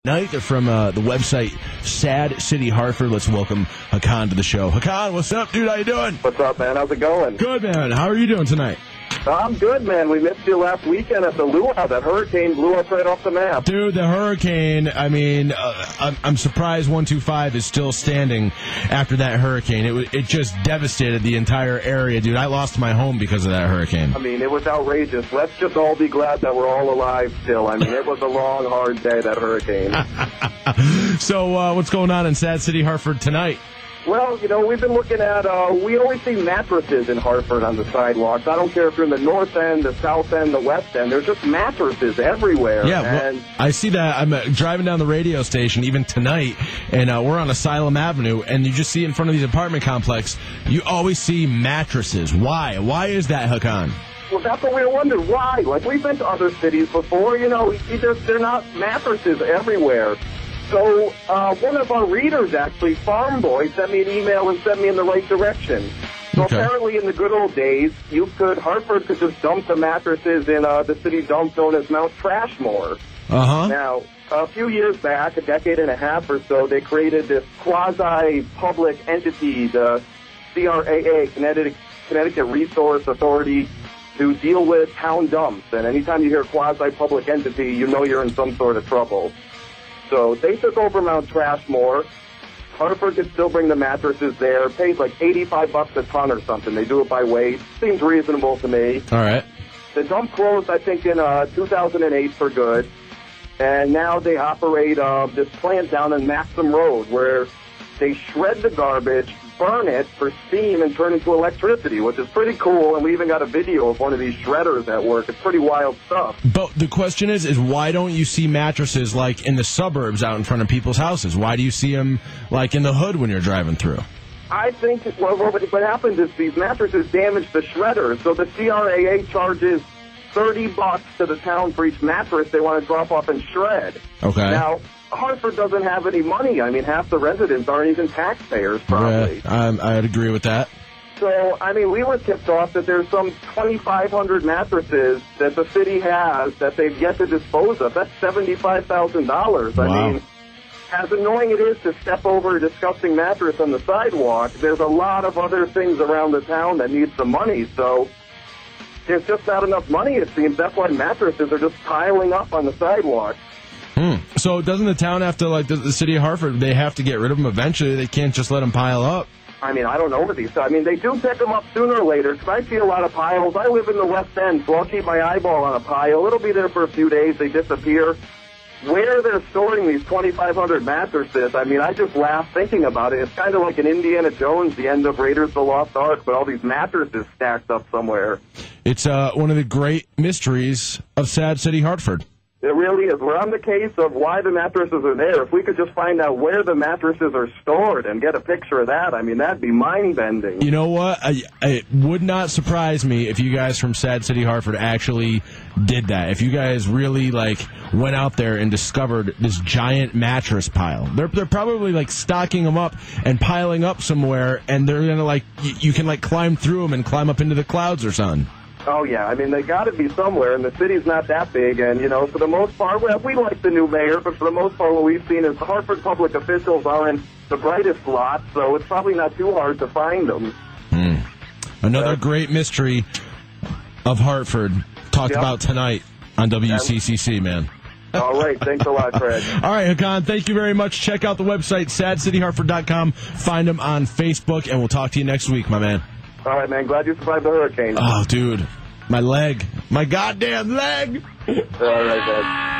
Night from the website Sad City Hartford. Let's welcome Hakaan to the show. Hakaan, what's up, dude? How you doing? What's up, man? How's it going? Good, man. How are you doing tonight? I'm good, man. We missed you last weekend at the luau. That hurricane blew us right off the map. Dude, the hurricane, I mean, I'm surprised 125 is still standing after that hurricane. It just devastated the entire area, dude. I lost my home because of that hurricane. I mean, it was outrageous. Let's just all be glad that we're all alive still. I mean, it was a long, hard day, that hurricane. So, what's going on in Sad City Hartford tonight? Well, you know, we've been looking at, we always see mattresses in Hartford on the sidewalks. I don't care if you're in the north end, the south end, the west end. There's just mattresses everywhere. Yeah, well, I see that. I'm driving down the radio station even tonight, and we're on Asylum Avenue, and you just see in front of these apartment complex, you always see mattresses. Why? Why is that, Hakaan? Well, that's what we wondered. Why? Like, we've been to other cities before, you know, they're not mattresses everywhere. So one of our readers, actually, Farm Boy, sent me an email and sent me in the right direction. So apparently in the good old days, Hartford could just dump the mattresses in the city dump known as Mount Trashmore. Now, a few years back, a decade and a half or so, they created this quasi-public entity, the CRAA, Connecticut Resource Authority, to deal with town dumps. And anytime you hear quasi-public entity, you know you're in some sort of trouble. So they took over Mount Trashmore. Hartford could still bring the mattresses there. Pays like $85 a ton or something. They do it by weight. Seems reasonable to me. All right. The dump closed, I think, in 2008 for good. And now they operate this plant down in Maxim Road where they shred the garbage, burn it for steam, and turn it into electricity, which is pretty cool. And we even got a video of one of these shredders at work. It's pretty wild stuff. But the question is why don't you see mattresses like in the suburbs out in front of people's houses? Why do you see them like in the hood when you're driving through? I think what happens is these mattresses damage the shredder, so the CRAA charges $30 to the town for each mattress they want to drop off and shred. Okay. Now, Hartford doesn't have any money. I mean, half the residents aren't even taxpayers, probably. Yeah, I'd agree with that. So, I mean, we were tipped off that there's some 2,500 mattresses that the city has that they've yet to dispose of. That's $75,000. Wow. I mean, as annoying it is to step over a disgusting mattress on the sidewalk, there's a lot of other things around the town that need some money. So there's just not enough money, it seems. That's why mattresses are just piling up on the sidewalk. So doesn't the town have to, like the city of Hartford, they have to get rid of them eventually? They can't just let them pile up. I mean, I don't know what these. I mean, they do pick them up sooner or later, because I see a lot of piles. I live in the West End, so I'll keep my eyeball on a pile. It'll be there for a few days. They disappear. Where they're storing these 2,500 mattresses, I mean, I just laugh thinking about it. It's kind of like an Indiana Jones, the end of Raiders of the Lost Ark, but all these mattresses stacked up somewhere. It's one of the great mysteries of Sad City Hartford. It really is. We're on the case of why the mattresses are there. If we could just find out where the mattresses are stored and get a picture of that, I mean, that'd be mind-bending. You know what? It would not surprise me if you guys from Sad City Hartford actually did that. If you guys really, like, went out there and discovered this giant mattress pile. They're probably, like, stocking them up and piling up somewhere, and they're going to, like, you can, like, climb through them and climb up into the clouds or something. Oh, yeah. I mean, they got to be somewhere, and the city's not that big. And, you know, for the most part, well, we like the new mayor, but for the most part, what we've seen is Hartford public officials aren't the brightest lot, so it's probably not too hard to find them. Another great mystery of Hartford talked about tonight on WCCC, man. All right. Thanks a lot, Craig. All right, Hakaan, thank you very much. Check out the website, sadcityhartford.com. Find them on Facebook, and we'll talk to you next week, my man. All right, man. Glad you survived the hurricane. Oh, dude. My leg. My goddamn leg. All right, man.